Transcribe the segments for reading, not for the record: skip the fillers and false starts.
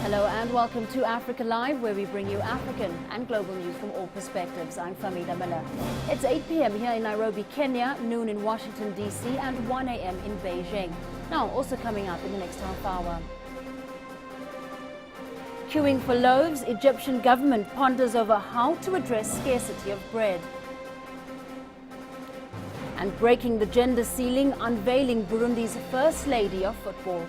Hello and welcome to Africa Live, where we bring you African and global news from all perspectives. I'm Famida Miller. It's 8 p.m. here in Nairobi, Kenya, noon in Washington, D.C. and 1 a.m. in Beijing. Now, also coming up in the next half hour. Queuing for loaves, Egyptian government ponders over how to address scarcity of bread. And breaking the gender ceiling, unveiling Burundi's first lady of football.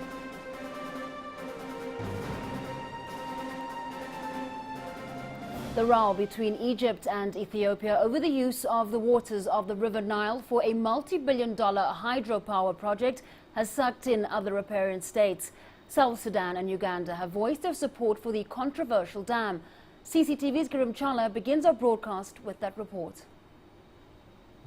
The row between Egypt and Ethiopia over the use of the waters of the River Nile for a multi-billion-dollar hydropower project has sucked in other riparian states. South Sudan and Uganda have voiced their support for the controversial dam. CCTV's Karim Chala begins our broadcast with that report.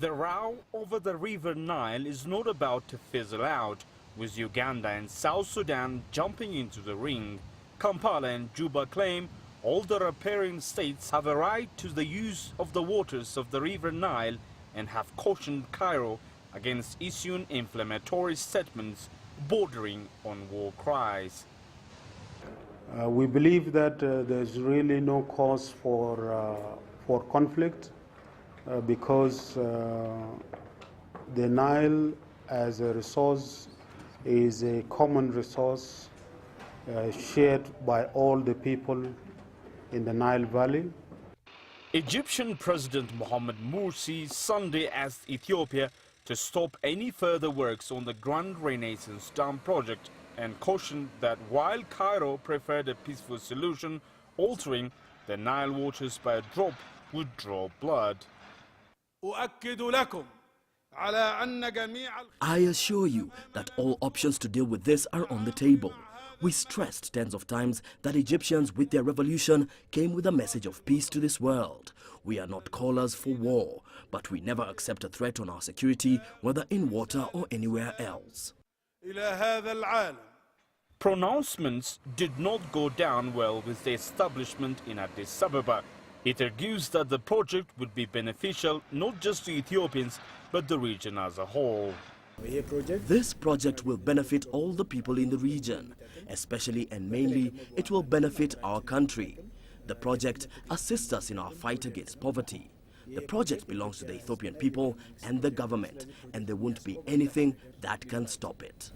The row over the River Nile is not about to fizzle out, with Uganda and South Sudan jumping into the ring. Kampala and Juba claim all the riparian states have a right to the use of the waters of the River Nile and have cautioned Cairo against issuing inflammatory statements bordering on war cries. We believe that there's really no cause for conflict because the Nile as a resource is a common resource shared by all the people in the Nile Valley. Egyptian President Mohamed Morsi Sunday asked Ethiopia to stop any further works on the Grand Renaissance Dam project and cautioned that while Cairo preferred a peaceful solution, altering the Nile waters by a drop would draw blood. I assure you that all options to deal with this are on the table. We stressed tens of times that Egyptians with their revolution came with a message of peace to this world. We are not callers for war, but we never accept a threat on our security, whether in water or anywhere else. Pronouncements did not go down well with the establishment in Addis Ababa. It argues that the project would be beneficial not just to Ethiopians, but the region as a whole. This project will benefit all the people in the region. Especially and mainly, it will benefit our country. The project assists us in our fight against poverty. The project belongs to the Ethiopian people and the government, and there won't be anything that can stop it.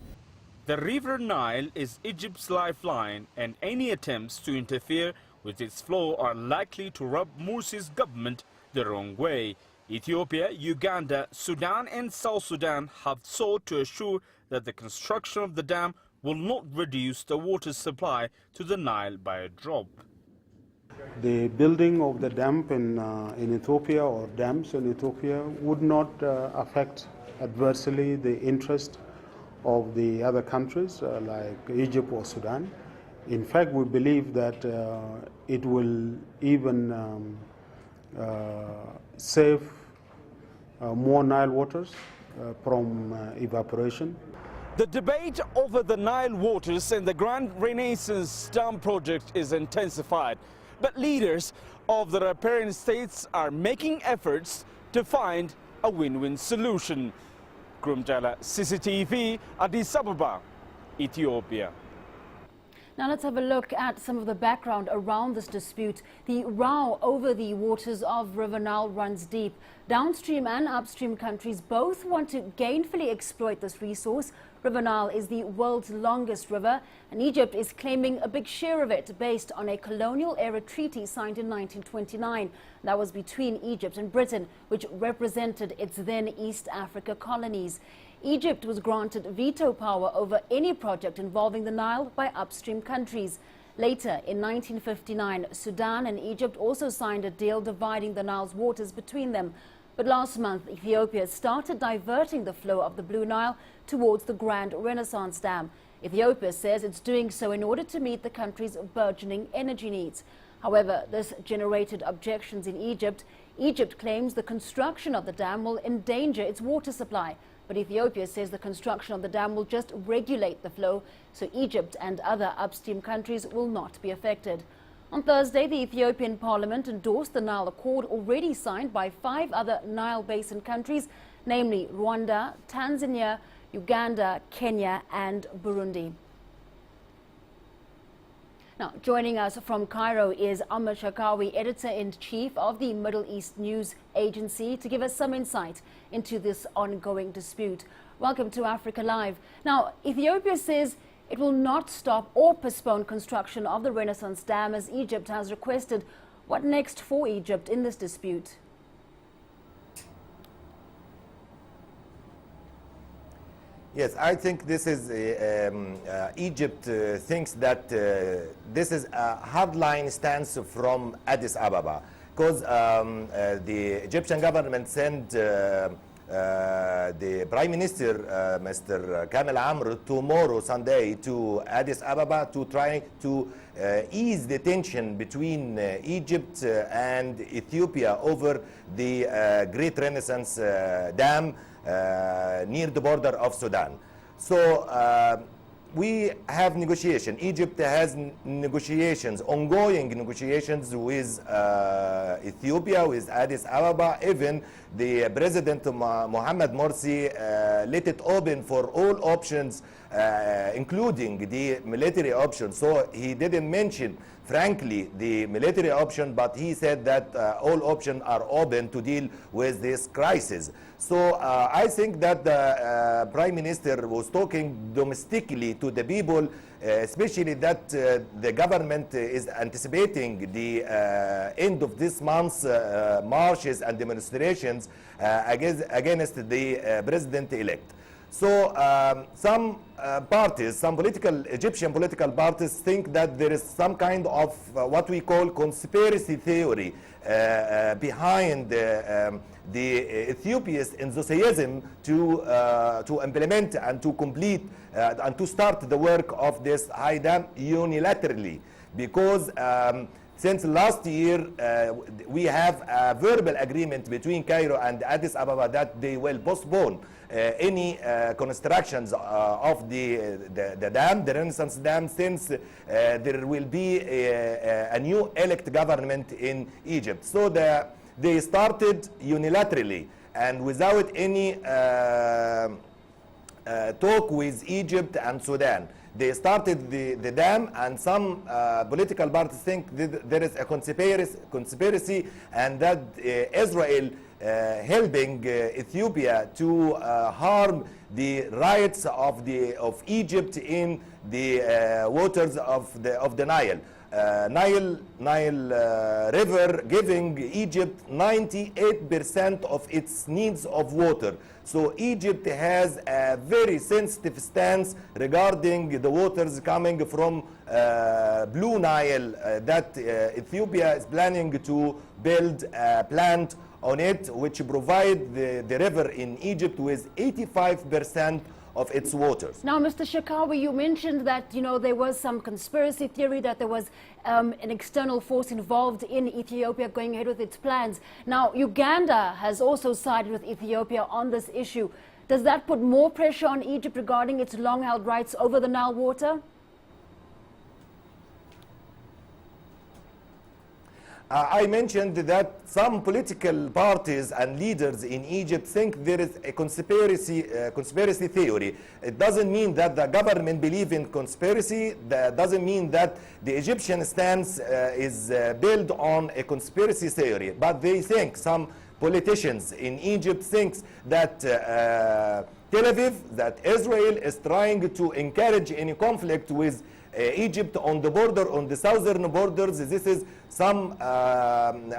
The River Nile is Egypt's lifeline, and any attempts to interfere with its flow are likely to rub Morsi's government the wrong way. Ethiopia, Uganda, Sudan and South Sudan have sought to assure that the construction of the dam will not reduce the water supply to the Nile by a drop. The building of the dam in Ethiopia or dams in Ethiopia would not affect adversely the interest of the other countries like Egypt or Sudan. In fact, we believe that it will even save more Nile waters from evaporation. The debate over the Nile waters and the Grand Renaissance Dam project is intensified, but leaders of the riparian states are making efforts to find a win-win solution. Grumjala, CCTV, Addis Ababa, Ethiopia. Now let's have a look at some of the background around this dispute. The row over the waters of River Nile runs deep. Downstream and upstream countries both want to gainfully exploit this resource. River Nile is the world's longest river, and Egypt is claiming a big share of it based on a colonial-era treaty signed in 1929. That was between Egypt and Britain, which represented its then East Africa colonies. Egypt was granted veto power over any project involving the Nile by upstream countries. Later, in 1959, Sudan and Egypt also signed a deal dividing the Nile's waters between them. But last month, Ethiopia started diverting the flow of the Blue Nile towards the Grand Renaissance Dam. Ethiopia says it's doing so in order to meet the country's burgeoning energy needs. However, this generated objections in Egypt. Egypt claims the construction of the dam will endanger its water supply. But Ethiopia says the construction of the dam will just regulate the flow, so Egypt and other upstream countries will not be affected. On Thursday, the Ethiopian parliament endorsed the Nile Accord, already signed by 5 other Nile Basin countries, namely Rwanda, Tanzania, Uganda, Kenya and Burundi. Now, joining us from Cairo is Ahmed Shakawi, Editor-in-Chief of the Middle East News Agency, to give us some insight into this ongoing dispute. Welcome to Africa Live. Now, Ethiopia says it will not stop or postpone construction of the Renaissance Dam as Egypt has requested. What next for Egypt in this dispute? Yes, I think this is Egypt thinks that this is a hardline stance from Addis Ababa, because the Egyptian government sent the Prime Minister, Mr. Kamel Amr, tomorrow, Sunday, to Addis Ababa to try to ease the tension between Egypt and Ethiopia over the Great Renaissance Dam near the border of Sudan. So we have negotiation. Egypt has negotiations, ongoing negotiations with Ethiopia, with Addis Ababa. Even the President Mohamed Morsi let it open for all options, including the military option. So he didn't mention, frankly, the military option, but he said that all options are open to deal with this crisis. So I think that the Prime Minister was talking domestically to the people, especially that the government is anticipating the end of this month's marches and demonstrations against the president-elect. So some parties, some Egyptian political parties think that there is some kind of what we call conspiracy theory behind the Ethiopia's enthusiasm to implement and to complete and to start the work of this high dam unilaterally, because since last year we have a verbal agreement between Cairo and Addis Ababa that they will postpone any constructions of the dam, the Renaissance Dam, since there will be a new elect government in Egypt. So they started unilaterally and without any talk with Egypt and Sudan. They started the dam, and some political parties think there is a conspiracy and that Israel helping Ethiopia to harm the rights of Egypt in the waters of the Nile. Nile River giving Egypt 98% of its needs of water. So Egypt has a very sensitive stance regarding the waters coming from Blue Nile that Ethiopia is planning to build a plant on it, which provide the river in Egypt with 85% of its waters. Now, Mr. Shakawi, you mentioned that, there was some conspiracy theory that there was an external force involved in Ethiopia going ahead with its plans. Now, Uganda has also sided with Ethiopia on this issue. Does that put more pressure on Egypt regarding its long-held rights over the Nile water? I mentioned that some political parties and leaders in Egypt think there is a conspiracy theory. It doesn't mean that the government believes in conspiracy. That doesn't mean that the Egyptian stance is built on a conspiracy theory. But they think, some politicians in Egypt think that Tel Aviv, that Israel is trying to encourage any conflict with Egypt on the border, on the southern borders. This is some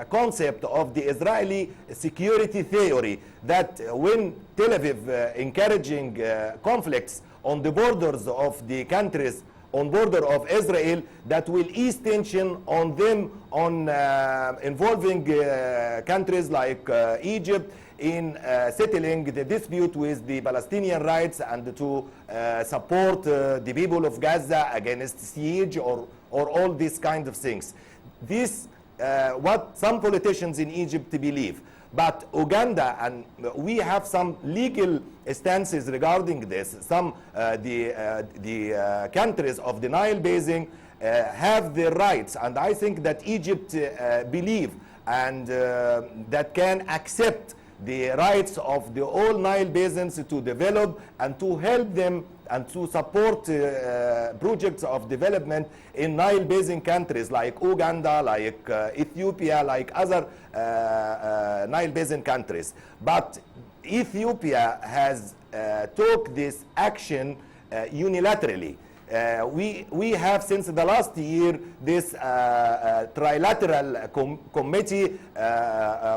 concept of the Israeli security theory, that when Tel Aviv encouraging conflicts on the borders of the countries on border of Israel, that will ease tension on them, on involving countries like Egypt in settling the dispute with the Palestinian rights and to support the people of Gaza against siege or all these kind of things. This what some politicians in Egypt believe. But Uganda, and we have some legal stances regarding this. Some the countries of the Nile Basin have their rights, and I think that Egypt believe and that can accept the rights of the all Nile basins to develop and to help them and to support projects of development in Nile basin countries like Uganda, like Ethiopia, like other Nile basin countries. But Ethiopia has took this action unilaterally. We have since the last year this trilateral committee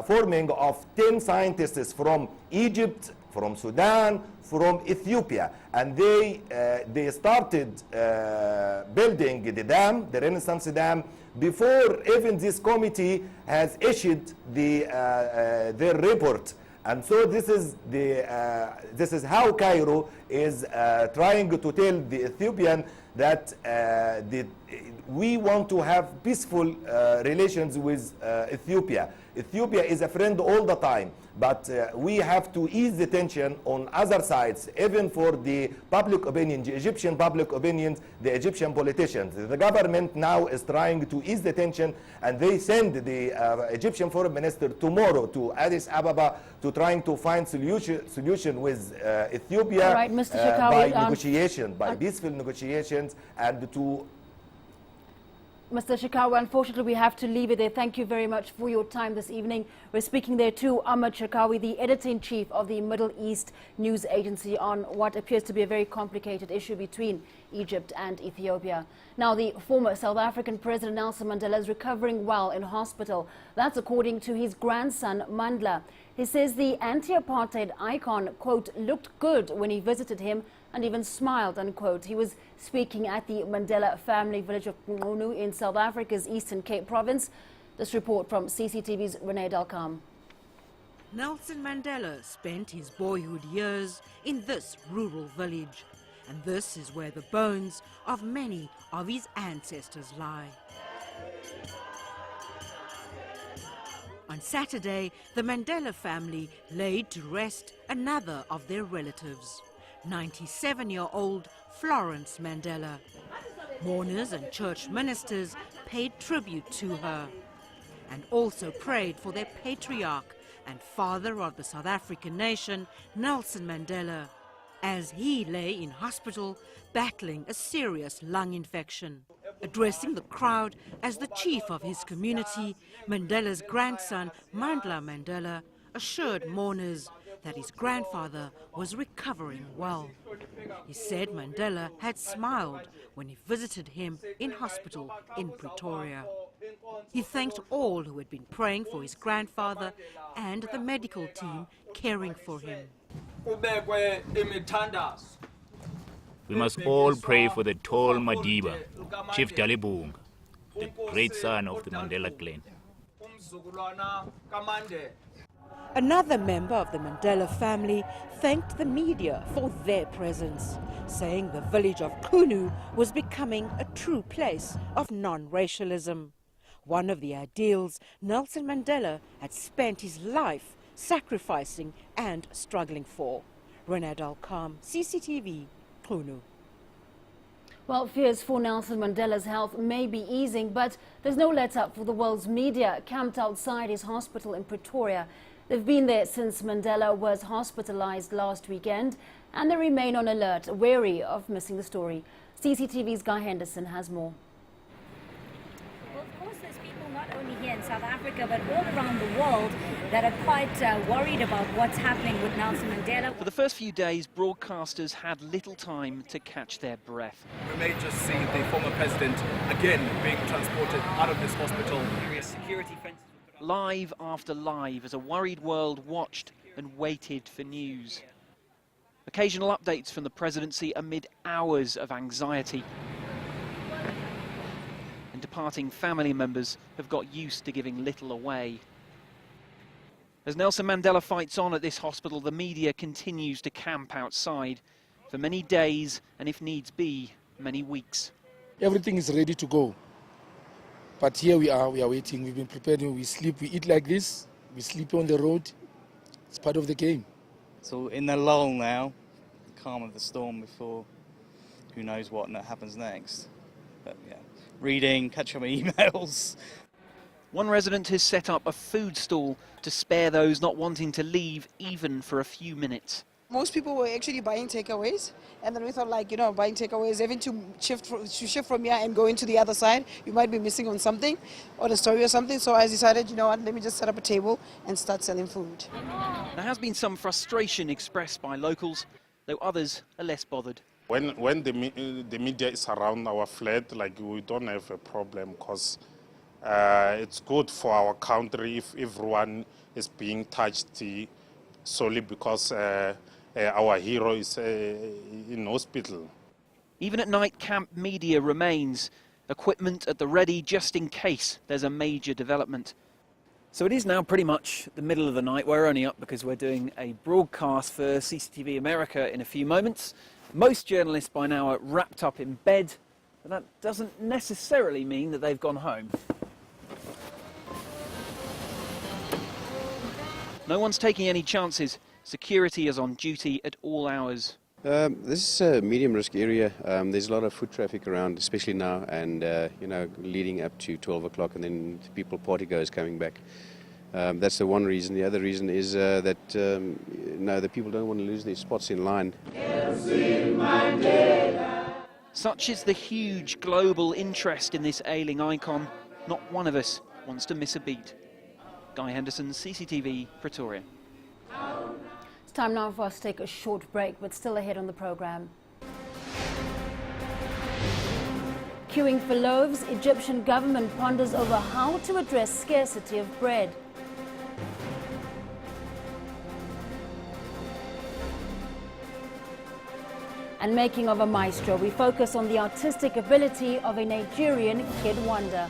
forming of 10 scientists from Egypt, from Sudan, from Ethiopia, and they started building the dam, the Renaissance Dam, before even this committee has issued their report. And so this is how Cairo is trying to tell the Ethiopian that we want to have peaceful relations with Ethiopia. Ethiopia is a friend all the time, but we have to ease the tension on other sides, even for the public opinion, the Egyptian public opinion, the Egyptian politicians. The government now is trying to ease the tension, and they send the Egyptian foreign minister tomorrow to Addis Ababa to trying to find solution with Ethiopia. All right, Mr. Shakawi, by negotiation, by peaceful negotiations, and to Mr. Shakawi, unfortunately, we have to leave it there. Thank you very much for your time this evening. We're speaking there to Ahmed Shakawi, the editor-in-chief of the Middle East News Agency, on what appears to be a very complicated issue between Egypt and Ethiopia. Now, the former South African President Nelson Mandela is recovering well in hospital. That's according to his grandson, Mandla. He says the anti-apartheid icon, quote, looked good when he visited him and even smiled, unquote. He was speaking at the Mandela family village of Ngunu in South Africa's Eastern Cape province. This report from CCTV's Renee Dalkam. Nelson Mandela spent his boyhood years in this rural village, and this is where the bones of many of his ancestors lie. On Saturday, the Mandela family laid to rest another of their relatives, 97-year-old Florence Mandela. Mourners and church ministers paid tribute to her and also prayed for their patriarch and father of the South African nation, Nelson Mandela, as he lay in hospital battling a serious lung infection. Addressing the crowd as the chief of his community, Mandela's grandson, Mandla Mandela, assured mourners that his grandfather was recovering well. He said Mandela had smiled when he visited him in hospital in Pretoria. He thanked all who had been praying for his grandfather and the medical team caring for him. We must all pray for the tall Madiba, Chief Dalibung, the great son of the Mandela clan. Another member of the Mandela family thanked the media for their presence, saying the village of Kunu was becoming a true place of non-racialism. One of the ideals Nelson Mandela had spent his life sacrificing and struggling for. Renee Dalkam, CCTV, Kunu. Well, fears for Nelson Mandela's health may be easing, but there's no let-up for the world's media camped outside his hospital in Pretoria. They've been there since Mandela was hospitalized last weekend, and they remain on alert, wary of missing the story. CCTV's Guy Henderson has more. Well, of course, there's people not only here in South Africa, but all around the world that are quite worried about what's happening with Nelson Mandela. For the first few days, broadcasters had little time to catch their breath. We may just see the former president again being transported out of this hospital. Various security fences. Live after live, as a worried world watched and waited for news. Occasional updates from the presidency amid hours of anxiety. And departing family members have got used to giving little away. As Nelson Mandela fights on at this hospital, the media continues to camp outside for many days and, if needs be, many weeks. Everything is ready to go. But here we are waiting. We've been preparing, we sleep, we eat like this, we sleep on the road. It's part of the game. So in the lull now, the calm of the storm before who knows what happens next. But yeah, reading, catching my emails. One resident has set up a food stall to spare those not wanting to leave even for a few minutes. Most people were actually buying takeaways, and then we thought, like, you know, buying takeaways, having to shift from here and go into the other side, you might be missing on something or the story or something. So I decided, you know what, let me just set up a table and start selling food. There has been some frustration expressed by locals, though others are less bothered. When the media is around our flat, like, we don't have a problem, because it's good for our country if everyone is being touched solely because our hero is in hospital. Even at night, camp media remains, equipment at the ready just in case there's a major development. So it is now pretty much the middle of the night. We're only up because we're doing a broadcast for CCTV America in a few moments. Most journalists by now are wrapped up in bed, but that doesn't necessarily mean that they've gone home. No one's taking any chances. Security is on duty at all hours. This is a medium risk area. There's a lot of foot traffic around, especially now, and you know, leading up to 12 o'clock, and then people partygoers coming back. That's the one reason. The other reason is that no, the people don't want to lose their spots in line. Such is the huge global interest in this ailing icon. Not one of us wants to miss a beat. Guy Henderson, CCTV, Pretoria. It's time now for us to take a short break, but still ahead on the programme. Queuing for loaves, Egyptian government ponders over how to address scarcity of bread. And making of a maestro, we focus on the artistic ability of a Nigerian kid wonder.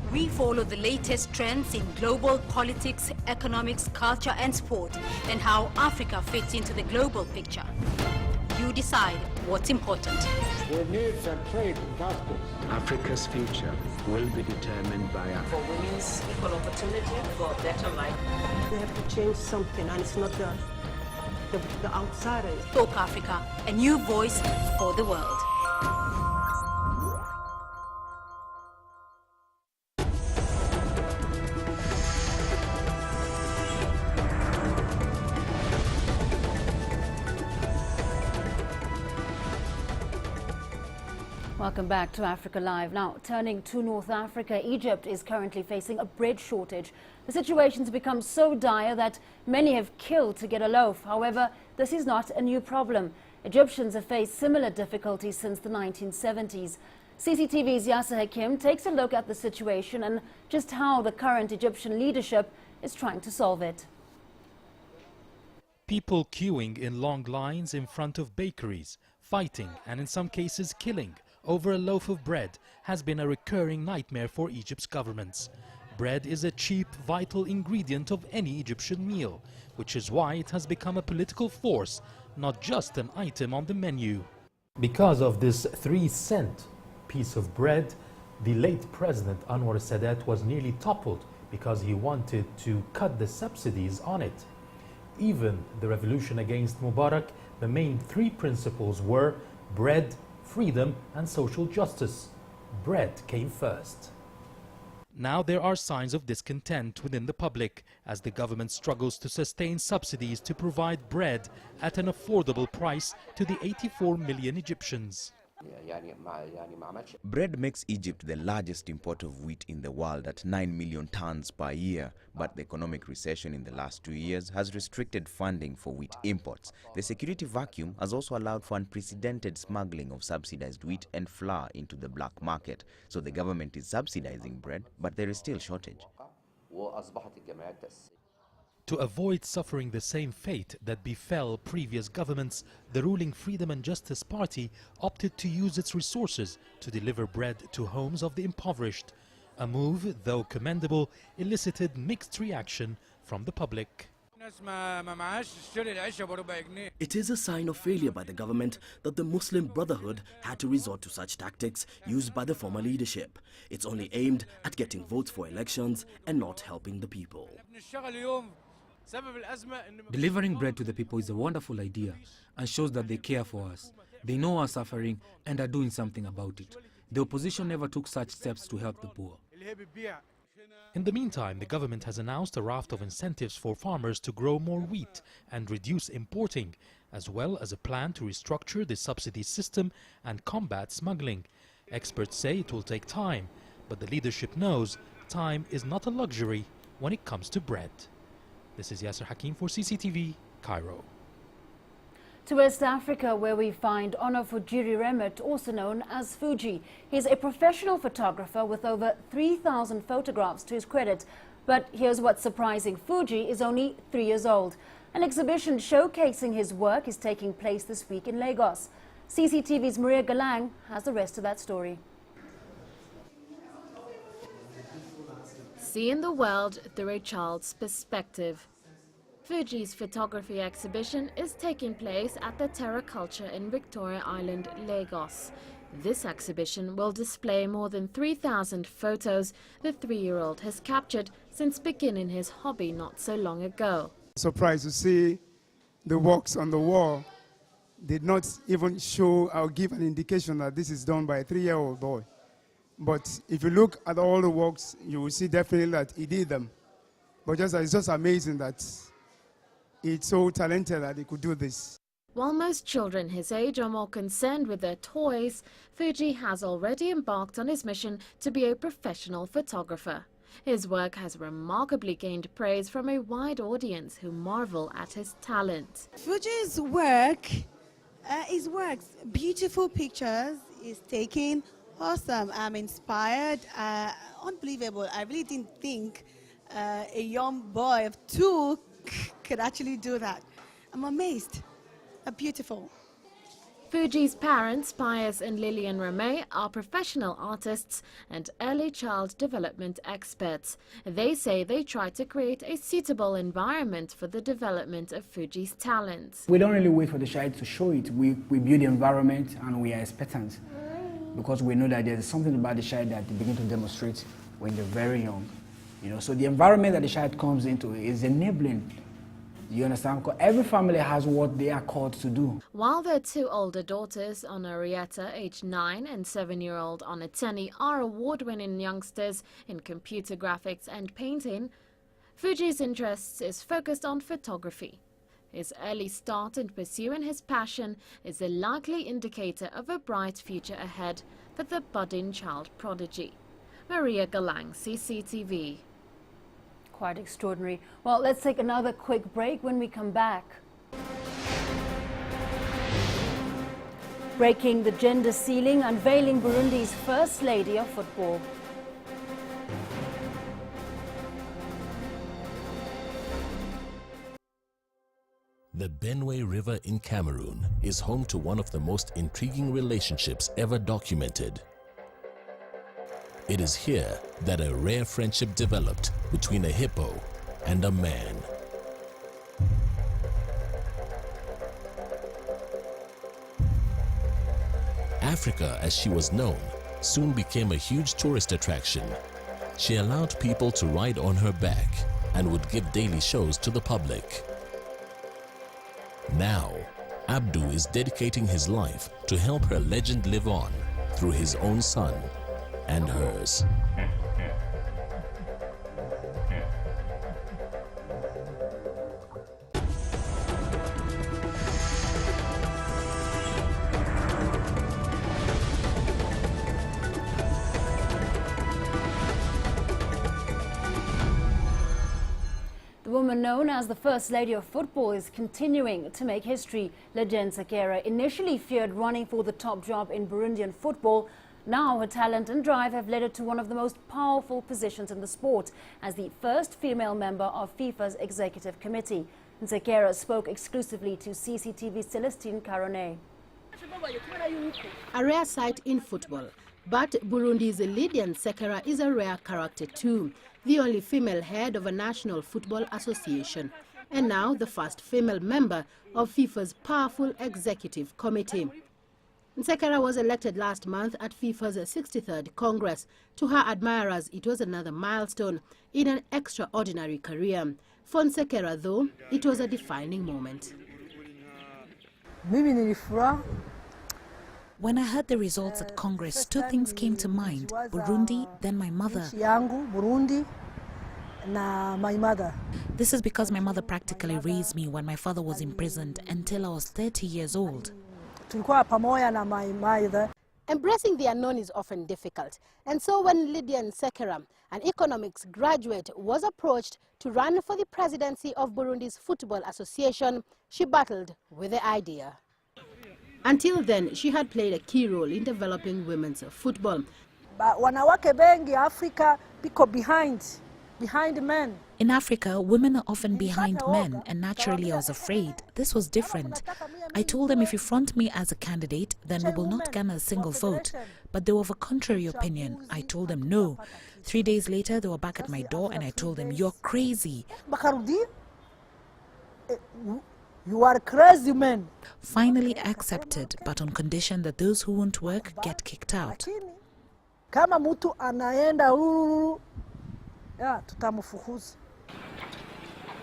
We follow the latest trends in global politics, economics, culture and sport, and how Africa fits into the global picture. You decide what's important. We need a trade justice. Africa's future will be determined by Africa. For women's equal opportunity, for a better life. We have to change something, and it's not the outsiders. Talk Africa, a new voice for the world. Welcome back to Africa Live. Now, turning to North Africa, Egypt is currently facing a bread shortage. The situation's become so dire that many have killed to get a loaf. However, this is not a new problem. Egyptians have faced similar difficulties since the 1970s. CCTV's Yasser Hakim takes a look at the situation and just how the current Egyptian leadership is trying to solve it. People queuing in long lines in front of bakeries, fighting and in some cases killing over a loaf of bread has been a recurring nightmare for Egypt's governments. Bread is a cheap, vital ingredient of any Egyptian meal, which is why it has become a political force, not just an item on the menu. Because of this 3-cent piece of bread, the late President Anwar Sadat was nearly toppled because he wanted to cut the subsidies on it. Even the revolution against Mubarak, the main 3 principles were bread, freedom and social justice. Bread came first. Now there are signs of discontent within the public as the government struggles to sustain subsidies to provide bread at an affordable price to the 84 million Egyptians. Bread makes Egypt the largest importer of wheat in the world at 9 million tons per year, but the economic recession in the last 2 years has restricted funding for wheat imports. The security vacuum has also allowed for unprecedented smuggling of subsidized wheat and flour into the black market. So the government is subsidizing bread, but there is still shortage. To avoid suffering the same fate that befell previous governments, the ruling Freedom and Justice Party opted to use its resources to deliver bread to homes of the impoverished. A move, though commendable, elicited mixed reaction from the public. It is a sign of failure by the government that the Muslim Brotherhood had to resort to such tactics used by the former leadership. It's only aimed at getting votes for elections and not helping the people. Delivering bread to the people is a wonderful idea and shows that they care for us. They know our suffering and are doing something about it. The opposition never took such steps to help the poor. In the meantime, the government has announced a raft of incentives for farmers to grow more wheat and reduce importing, as well as a plan to restructure the subsidy system and combat smuggling. Experts say it will take time, but the leadership knows time is not a luxury when it comes to bread. This is Yasser Hakim for CCTV, Cairo. To West Africa, where we find Ono Fujiri-Remet, also known as Fuji. He's a professional photographer with over 3,000 photographs to his credit. But here's what's surprising. Fuji is only 3 years old. An exhibition showcasing his work is taking place this week in Lagos. CCTV's Maria Galang has the rest of that story. Seeing the world through a child's perspective. Fuji's photography exhibition is taking place at the Terra Culture in Victoria Island, Lagos. This exhibition will display more than 3,000 photos the 3-year-old has captured since beginning his hobby not so long ago. Surprised to see the works on the wall did not even show or give an indication that this is done by a 3-year-old boy. But if you look at all the works, you will see definitely that he did them. But it's just amazing that he's so talented that he could do this. While most children his age are more concerned with their toys, Fuji has already embarked on his mission to be a professional photographer. His work has remarkably gained praise from a wide audience who marvel at his talent. Fuji's work, beautiful pictures, is taking awesome. I'm inspired, unbelievable. I really didn't think a young boy of 2 could actually do that. I'm amazed. Beautiful. Fuji's parents, Pius and Lillian Ramey, are professional artists and early child development experts. They say they try to create a suitable environment for the development of Fuji's talents. We don't really wait for the child to show it. We build the environment and we are expectant because we know that there's something about the child that they begin to demonstrate when they're very young. So the environment that the child comes into is enabling. You understand? Because every family has what they are called to do. While their 2 older daughters, Honorietta, aged 9, and 7-year-old Onateni, are award-winning youngsters in computer graphics and painting, Fuji's interests is focused on photography. His early start in pursuing his passion is a likely indicator of a bright future ahead for the budding child prodigy. Maria Galang, CCTV. Quite extraordinary. Well, let's take another quick break. When we come back, breaking the gender ceiling, unveiling Burundi's first lady of football. The Benue River in Cameroon is home to one of the most intriguing relationships ever documented. It is here that a rare friendship developed between a hippo and a man. Africa, as she was known, soon became a huge tourist attraction. She allowed people to ride on her back and would give daily shows to the public. Now, Abdu is dedicating his life to help her legend live on through his own son and hers. The woman known as the First Lady of Football is continuing to make history. Legend Sakera initially feared running for the top job in Burundian football. Now her talent and drive have led her to one of the most powerful positions in the sport as the first female member of FIFA's executive committee. Sakera spoke exclusively to CCTV's Celestine Caronet. A rare sight in football, but Burundi's Lydian Sekera is a rare character too, the only female head of a national football association, and now the first female member of FIFA's powerful executive committee. Nsekera was elected last month at FIFA's 63rd Congress. To her admirers, it was another milestone in an extraordinary career. For Nsekera, though, it was a defining moment. When I heard the results at Congress, two things came to mind: Burundi, then my mother. This is because my mother practically raised me when my father was imprisoned until I was 30 years old. Embracing the unknown is often difficult, and so when Lydia Nsekera, an economics graduate, was approached to run for the presidency of Burundi's Football Association, she battled with the idea. Until then, she had played a key role in developing women's football. But wanawake bengi Africa piko behind men. In Africa, women are often behind men, and naturally I was afraid. This was different. I told them, if you front me as a candidate, then we will not garner a single vote. But they were of a contrary opinion. I told them no. 3 days later, they were back at my door and I told them, you're crazy. You are crazy, man. Finally accepted, but on condition that those who won't work get kicked out. Kama mtu anaenda tutamfukuza.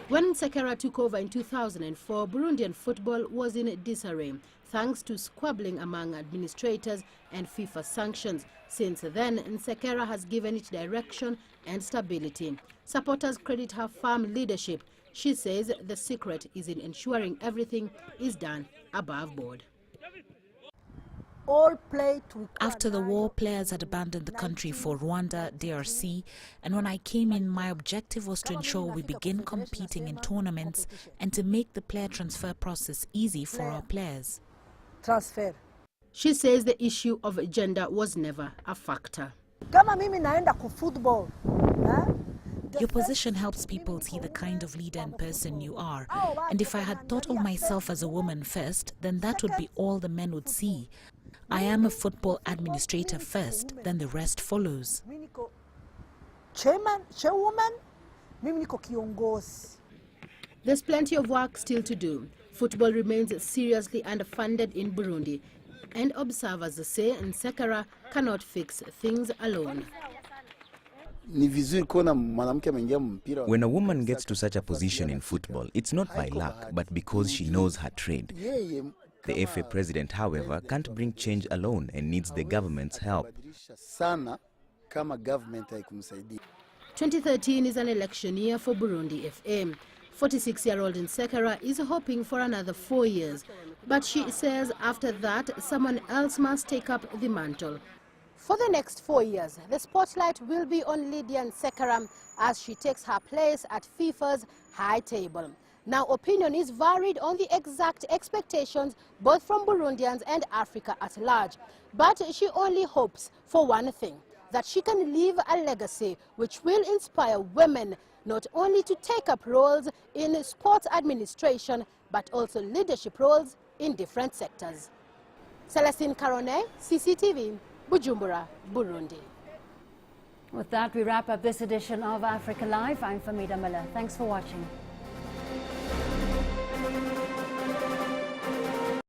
When Nsekera took over in 2004, Burundian football was in disarray, thanks to squabbling among administrators and FIFA sanctions. Since then, Nsekera has given it direction and stability. Supporters credit her firm leadership. She says the secret is in ensuring everything is done above board. After the war, players had abandoned the country for Rwanda, DRC, and when I came in, my objective was to ensure we begin competing in tournaments and to make the player transfer process easy for our players. She says the issue of gender was never a factor. Your position helps people see the kind of leader and person you are. And if I had thought of myself as a woman first, then that would be all the men would see. I am a football administrator first, then the rest follows. There's plenty of work still to do. Football remains seriously underfunded in Burundi, and observers say Nsekera cannot fix things alone. When a woman gets to such a position in football, it's not by luck, but because she knows her trade. The FA president, however, can't bring change alone and needs the government's help. 2013 is an election year for Burundi FA. 46-year-old Nsekera is hoping for another 4 years, but she says after that, someone else must take up the mantle. For the next 4 years, the spotlight will be on Lydia Nsekera as she takes her place at FIFA's high table. Now, opinion is varied on the exact expectations both from Burundians and Africa at large. But she only hopes for one thing, that she can leave a legacy which will inspire women not only to take up roles in sports administration, but also leadership roles in different sectors. Celestine Carone, CCTV, Bujumbura, Burundi. With that, we wrap up this edition of Africa Live. I'm Famida Miller. Thanks for watching.